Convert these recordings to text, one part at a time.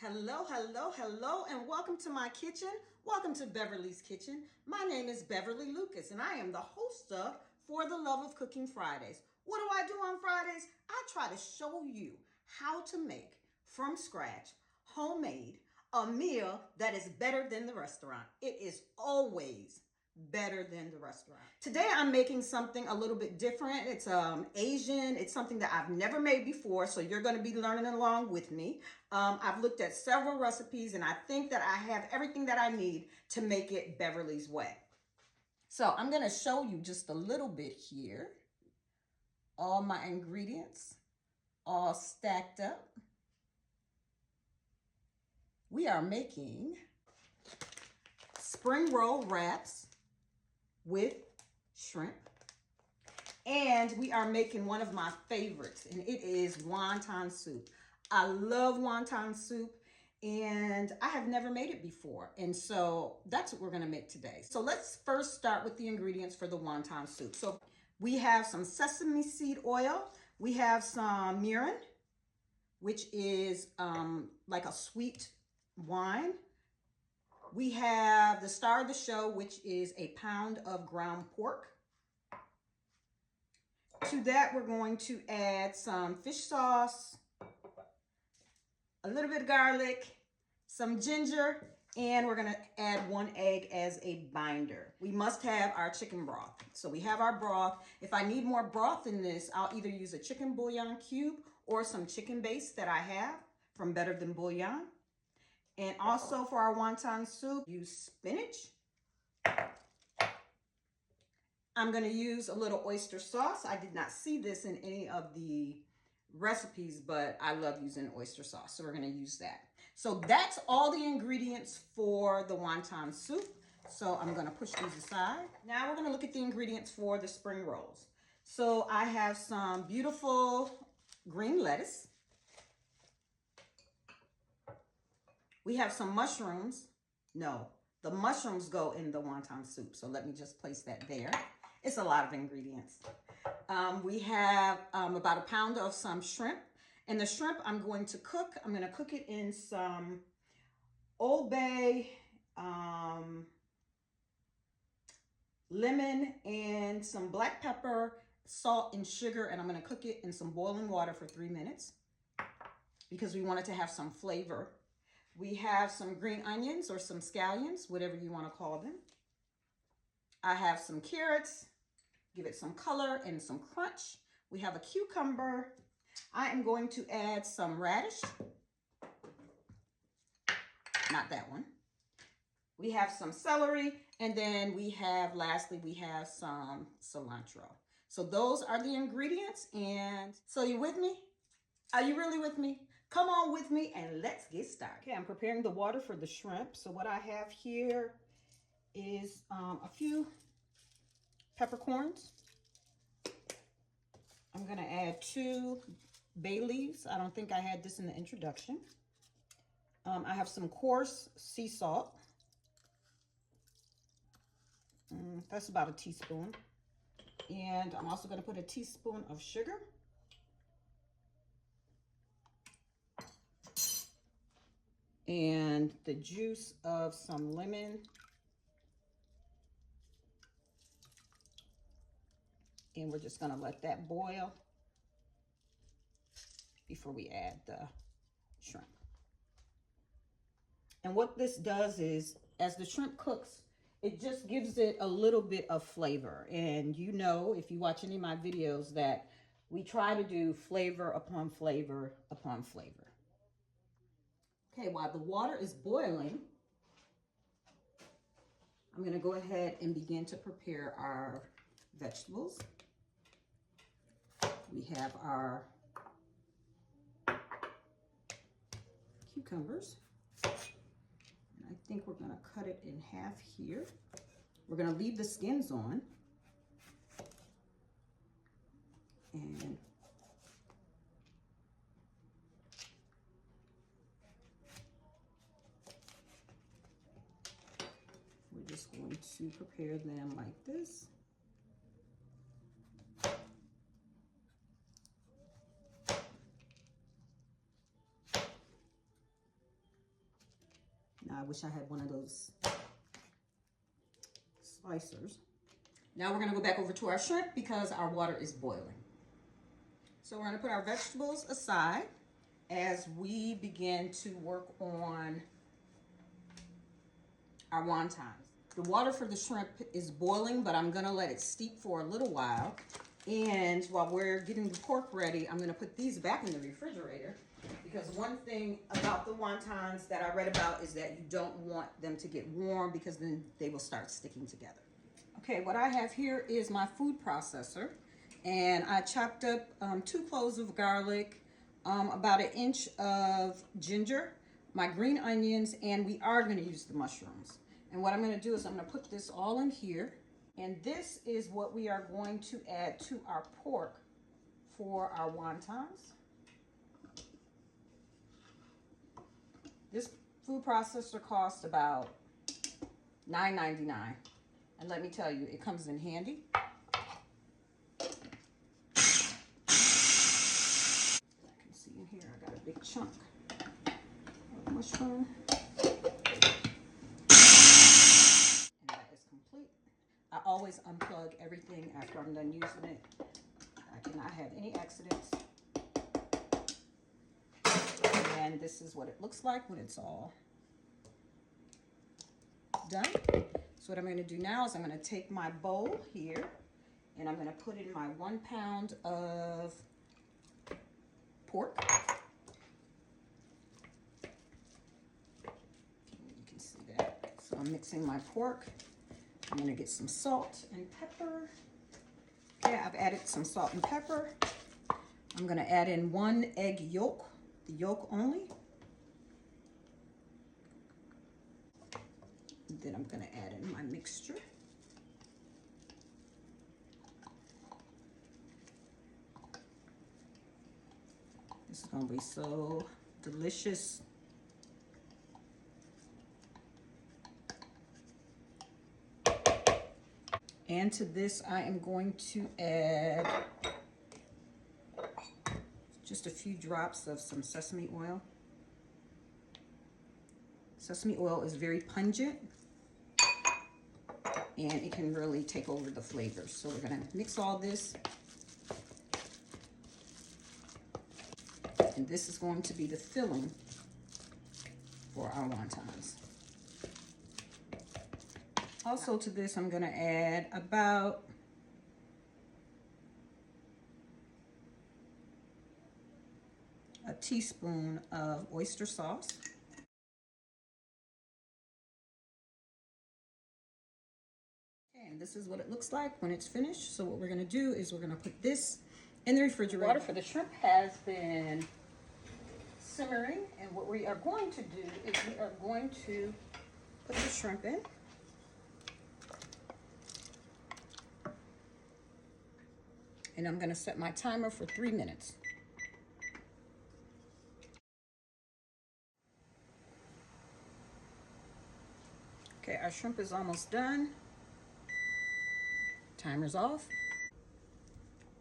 Hello, hello, hello, and welcome to my kitchen. Welcome to Beverly's Kitchen. My name is Beverly Lucas, and I am the host of For the Love of Cooking Fridays. What do I do on Fridays? I try to show you how to make, from scratch, homemade, a meal that is better than the restaurant. It is always better than the restaurant. Today I'm making something a little bit different. It's Asian. It's something that I've never made before, so you're going to be learning along with me. I've looked at several recipes and I think that I have everything that I need to make it Beverly's way. So I'm going to show you just a little bit here. All my ingredients all stacked up. We are making spring roll wraps with shrimp. And we are making one of my favorites, and it is wonton soup. I love wonton soup, and I have never made it before. And so that's what we're gonna make today. So let's first start with the ingredients for the wonton soup. So we have some sesame seed oil. We have some Mirin, which is like a sweet wine. We have the star of the show, which is a pound of ground pork. To that, we're going to add some fish sauce, a little bit of garlic, some ginger, and we're going to add 1 egg as a binder. We must have our chicken broth. So we have our broth. If I need more broth in this, I'll either use a chicken bouillon cube or some chicken base that I have from Better Than Bouillon. And also for our wonton soup, use spinach. I'm going to use a little oyster sauce. I did not see this in any of the recipes, but I love using oyster sauce, so we're going to use that. So that's all the ingredients for the wonton soup. So I'm going to push these aside. Now we're going to look at the ingredients for the spring rolls. So I have some beautiful green lettuce. We have some mushrooms. No, the mushrooms go in the wonton soup. So let me just place that there. It's a lot of ingredients. We have about a pound of some shrimp. And the shrimp I'm going to cook. I'm going to cook it in some Old Bay, lemon, and some black pepper, salt, and sugar. And I'm going to cook it in some boiling water for 3 minutes because we want it to have some flavor. We have some green onions or some scallions, whatever you want to call them. I have some carrots, give it some color and some crunch. We have a cucumber. I am going to add some radish. Not that one. We have some celery, and then we have, lastly, we have some cilantro. So those are the ingredients, and so you with me? Are you really with me? Come on with me and let's get started. Okay, I'm preparing the water for the shrimp. So what I have here is a few peppercorns. I'm gonna add 2 bay leaves. I don't think I had this in the introduction. I have some coarse sea salt. That's about a teaspoon. And I'm also gonna put a teaspoon of sugar. And the juice of some lemon. And we're just going to let that boil before we add the shrimp. And what this does is, as the shrimp cooks, it just gives it a little bit of flavor. And you know, if you watch any of my videos, that we try to do flavor upon flavor upon flavor. Okay, while the water is boiling, I'm going to go ahead and begin to prepare our vegetables. We have our cucumbers. And I think we're going to cut it in half here. We're going to leave the skins on. And we're just going to prepare them like this. I wish I had one of those slicers. Now we're gonna go back over to our shrimp because our water is boiling. So we're gonna put our vegetables aside as we begin to work on our wontons. The water for the shrimp is boiling, but I'm gonna let it steep for a little while. And while we're getting the pork ready, I'm gonna put these back in the refrigerator because one thing about the wontons that I read about is that you don't want them to get warm because then they will start sticking together. Okay, what I have here is my food processor, and I chopped up 2 cloves of garlic, about 1 inch of ginger, my green onions, and we are gonna use the mushrooms. And what I'm gonna do is I'm gonna put this all in here, and this is what we are going to add to our pork for our wontons. This food processor costs about $9.99. And let me tell you, it comes in handy. I can see in here, I got a big chunk of mushroom. And that is complete. I always unplug everything after I'm done using it. I cannot have any accidents. And this is what it looks like when it's all done. So what I'm going to do now is I'm going to take my bowl here and I'm going to put in my 1 pound of pork. You can see that. So I'm mixing my pork. I'm going to get some salt and pepper. Okay, I've added some salt and pepper. I'm going to add in 1 egg yolk, the yolk only. And then I'm going to add in my mixture. This is going to be so delicious. And to this, I am going to add just a few drops of some sesame oil. Sesame oil is very pungent and it can really take over the flavors. So we're gonna mix all this. And this is going to be the filling for our wontons. Also to this, I'm gonna add about a teaspoon of oyster sauce. And this is what it looks like when it's finished. So what we're gonna do is we're gonna put this in the refrigerator. Water for the shrimp has been simmering, and what we are going to do is we are going to put the shrimp in. And I'm gonna set my timer for 3 minutes. Okay, our shrimp is almost done. Timer's off.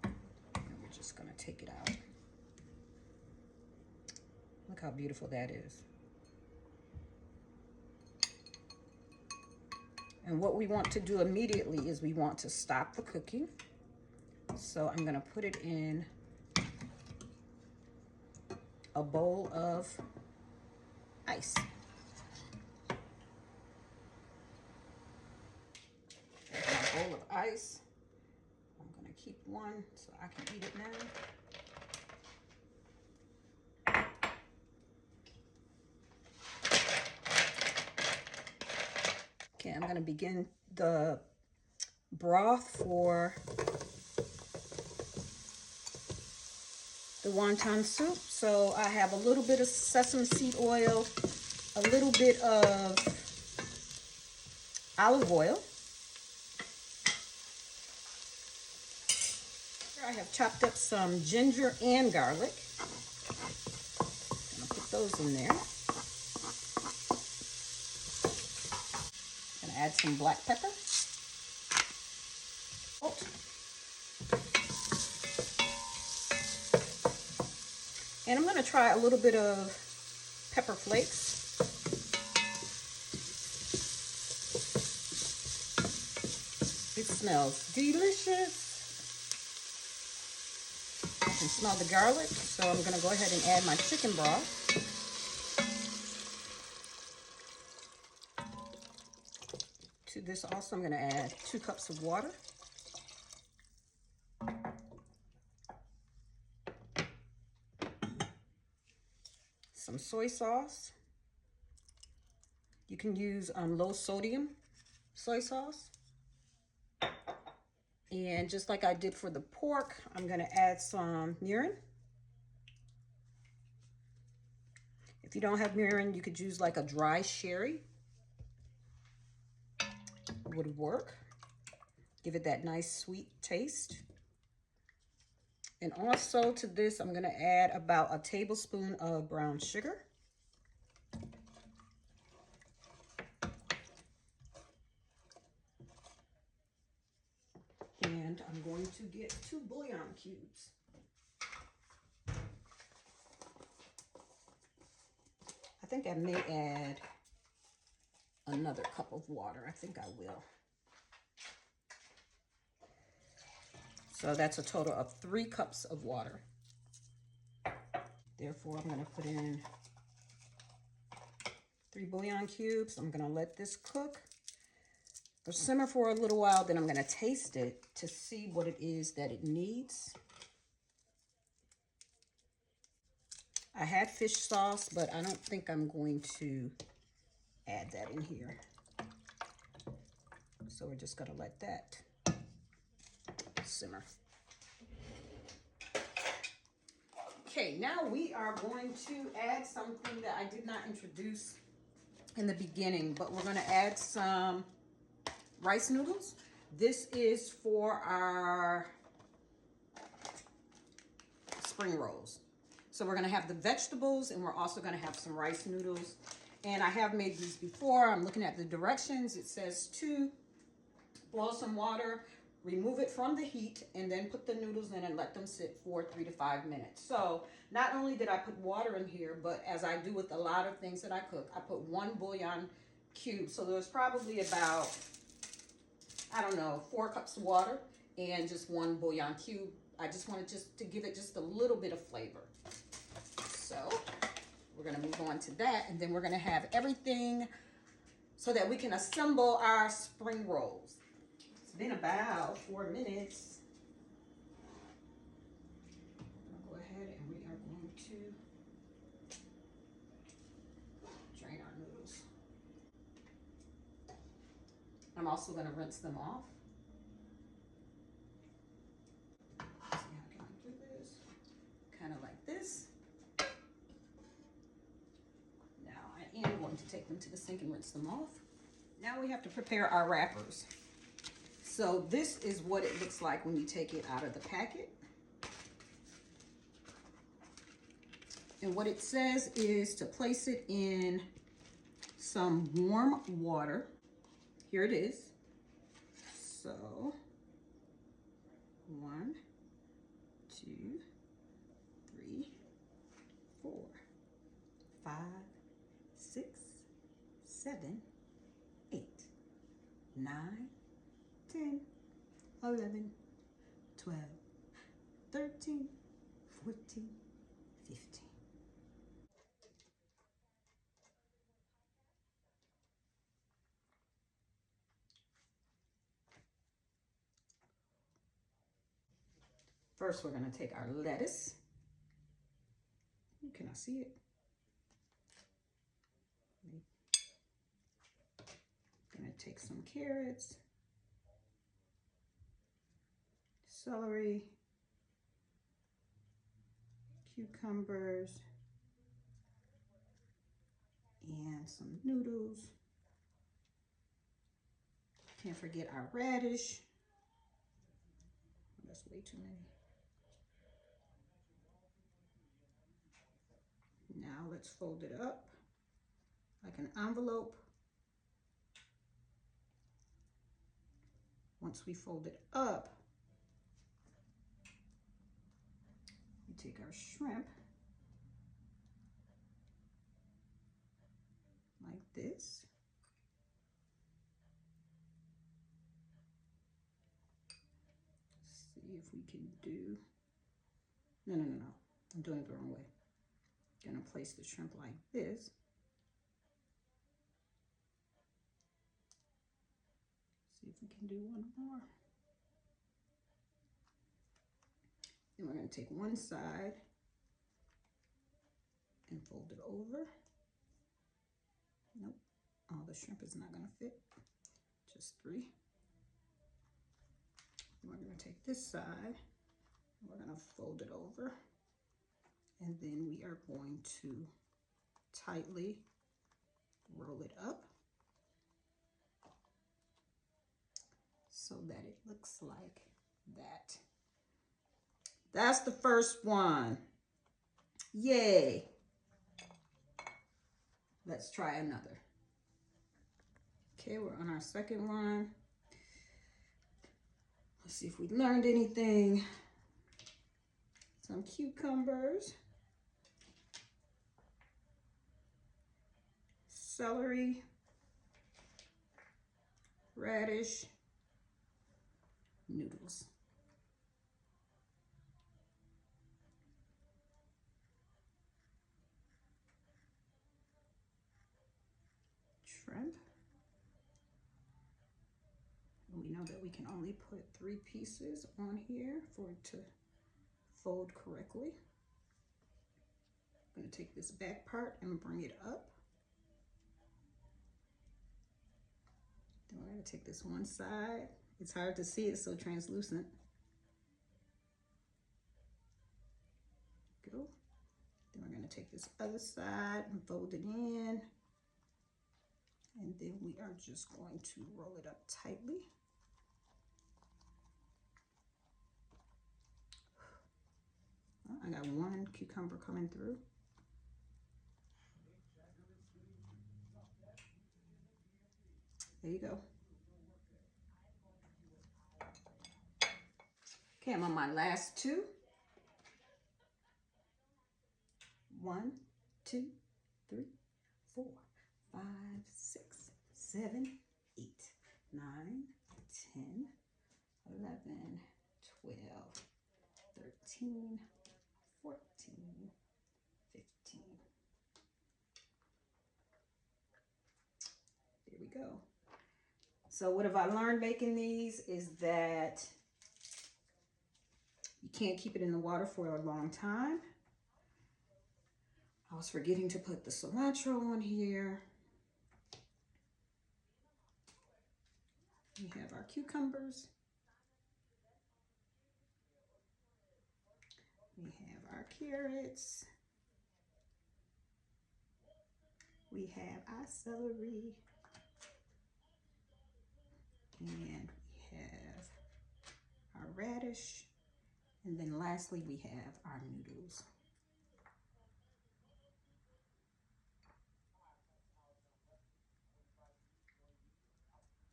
And we're just gonna take it out. Look how beautiful that is. And what we want to do immediately is we want to stop the cooking. So I'm gonna put it in a bowl of ice. A bowl of ice. I'm gonna keep one so I can eat it now. Okay, I'm gonna begin the broth for the wonton soup. So I have a little bit of sesame seed oil, a little bit of olive oil. I have chopped up some ginger and garlic. I'm gonna put those in there. I'm gonna add some black pepper. Salt. And I'm gonna try a little bit of pepper flakes. It smells delicious. I can smell the garlic, so I'm gonna go ahead and add my chicken broth. To this also, I'm gonna add 2 cups of water. Some soy sauce. You can use low sodium soy sauce. And just like I did for the pork, I'm gonna add some mirin. If you don't have mirin, you could use like a dry sherry. Would work. Give it that nice sweet taste. And also to this, I'm gonna add about a tablespoon of brown sugar. And I'm going to get 2 bouillon cubes. I think I may add another cup of water. I think I will. So that's a total of 3 cups of water. Therefore, I'm going to put in 3 bouillon cubes. I'm going to let this cook or simmer for a little while. Then I'm going to taste it to see what it is that it needs. I had fish sauce, but I don't think I'm going to add that in here. So we're just going to let that simmer. Okay, now we are going to add something that I did not introduce in the beginning, but we're going to add some rice noodles. This is for our spring rolls. So we're going to have the vegetables, and we're also going to have some rice noodles. And I have made these before. I'm looking at the directions. It says to boil some water, remove it from the heat, and then put the noodles in and let them sit for 3 to 5 minutes. So not only did I put water in here, but as I do with a lot of things that I cook, I put 1 bouillon cube. So there's probably about, I don't know, 4 cups of water and just 1 bouillon cube. I just wanted to give it just a little bit of flavor. So we're gonna move on to that, and then we're gonna have everything so that we can assemble our spring rolls. It's been about 4 minutes. I'll go ahead and we are going to drain our noodles. I'm also gonna rinse them off. See how can I do this? Kind of like this. I am going to take them to the sink and rinse them off. Now we have to prepare our wrappers. So this is what it looks like when you take it out of the packet. And what it says is to place it in some warm water. Here it is. So 1, 2, 3, 4, 5, 6, 7, 8, 9, 10, 11, 12, 13, 14, 15. First, we're going to take our lettuce. Can I see it? Gonna take some carrots, celery, cucumbers, and some noodles. Can't forget our radish. That's way too many. Now let's fold it up like an envelope. Once we fold it up, we take our shrimp like this. if we can do, no. I'm doing it the wrong way. Gonna place the shrimp like this. See if we can do one more. Then we're gonna take one side and fold it over. Nope, all the shrimp is not gonna fit, just 3. Then we're gonna take this side, and we're gonna fold it over. And then we are going to tightly roll it up so that it looks like that. That's the first one. Yay. Let's try another. Okay, we're on our second one. Let's see if we learned anything. Some cucumbers. Celery, radish, noodles. Shrimp. And we know that we can only put 3 pieces on here for it to fold correctly. I'm going to take this back part and bring it up. Then we're going to take this one side. It's hard to see, it's so translucent. Go. Then we're going to take this other side and fold it in. And then we are just going to roll it up tightly. Oh, I got one cucumber coming through. There you go. Okay, I'm on my last 2. 1, 2, 3, 4, 5, 6, 7, 8, 9, 10, 11, 12, 13, 14, 15. There we go. So what have I learned making these is that you can't keep it in the water for a long time. I was forgetting to put the cilantro on here. We have our cucumbers. We have our carrots. We have our celery. And we have our radish. And then lastly, we have our noodles.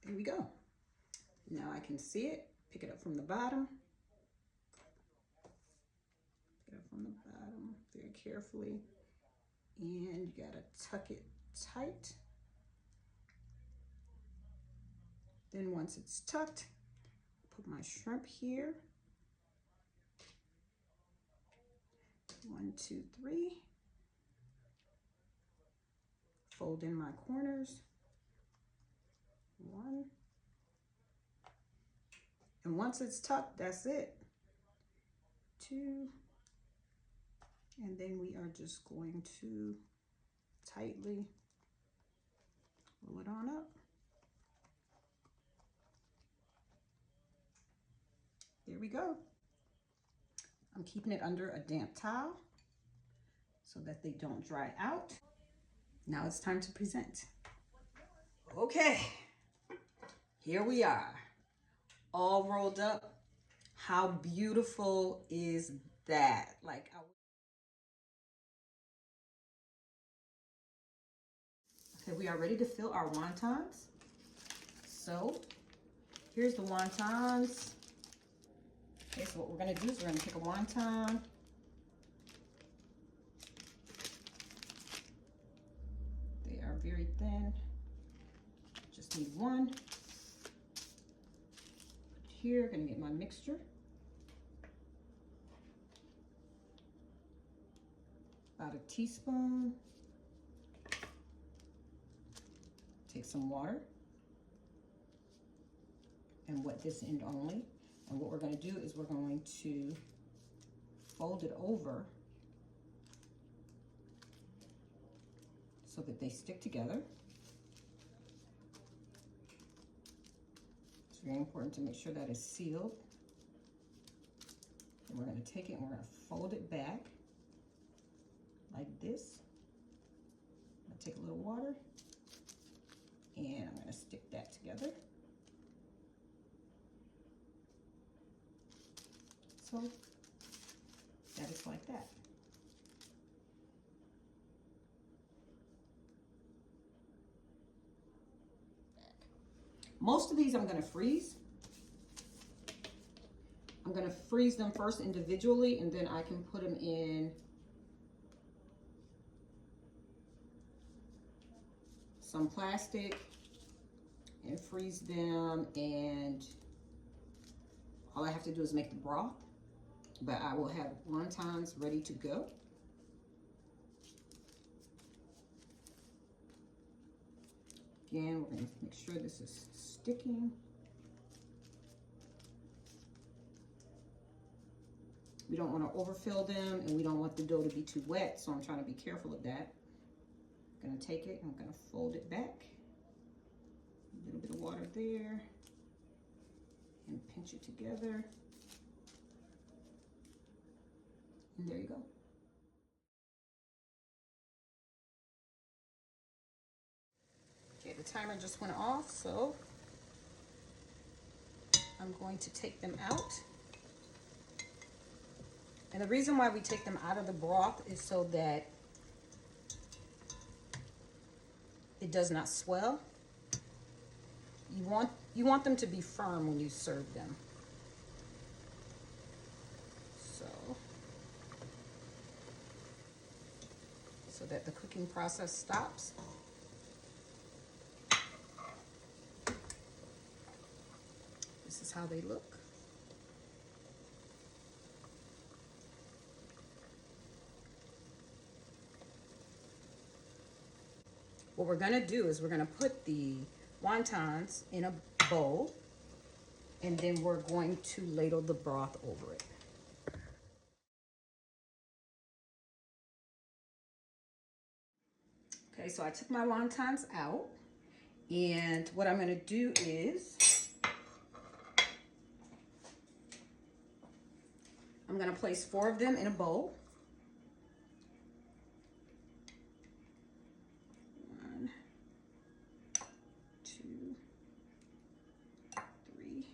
There we go. Now I can see it. Pick it up from the bottom. Pick it up from the bottom very carefully. And you gotta tuck it tight. Then once it's tucked, put my shrimp here. 1, 2, 3. Fold in my corners. 1. And once it's tucked, that's it. 2. And then we are just going to tightly roll it on up. There we go. I'm keeping it under a damp towel so that they don't dry out. Now it's time to present. Okay, here we are, all rolled up. How beautiful is that? Like, okay, we are ready to fill our wontons. So here's the wontons. Okay, so what we're gonna do is we're gonna take a wonton. They are very thin. Just need one. Here, gonna get my mixture. About a teaspoon. Take some water and wet this end only. And what we're going to do is we're going to fold it over so that they stick together. It's very important to make sure that it's sealed. And we're going to take it and we're going to fold it back like this. I'm going to take a little water and I'm going to stick that together. So that is like that. Most of these I'm going to freeze. I'm going to freeze them first individually and then I can put them in some plastic and freeze them, and all I have to do is make the broth, but I will have wontons ready to go. Again, we're going to make sure this is sticking. We don't want to overfill them and we don't want the dough to be too wet, so I'm trying to be careful of that. I'm going to take it and I'm going to fold it back. A little bit of water there and pinch it together. And there you go. Okay, the timer just went off, so I'm going to take them out. And the reason why we take them out of the broth is so that it does not swell. You want them to be firm when you serve them. So that the cooking process stops. This is how they look. What we're going to do is we're going to put the wontons in a bowl, and then we're going to ladle the broth over it. Okay, so I took my wontons out, and what I'm going to do is I'm going to place 4 of them in a bowl. 1, 2, 3,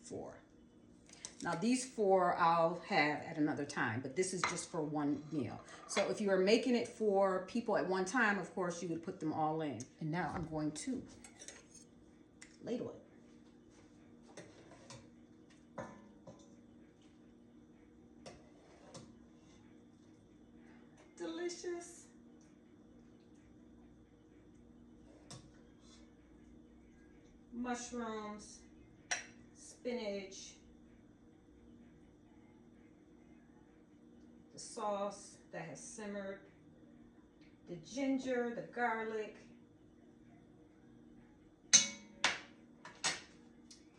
4. Now these 4 I'll have at another time, but this is just for one meal. So if you are making it for people at one time, of course, you would put them all in. And now I'm going to ladle it. Delicious. Mushrooms, spinach, the sauce that has simmered, the ginger, the garlic.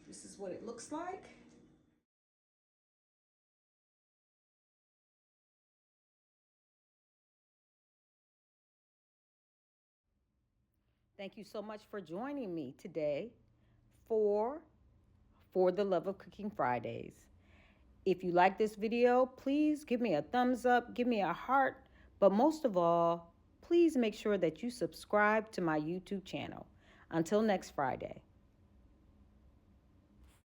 This is what it looks like. Thank you so much for joining me today for the Love of Cooking Fridays. If you like this video, please give me a thumbs up, give me a heart, but most of all, please make sure that you subscribe to my YouTube channel. Until next Friday.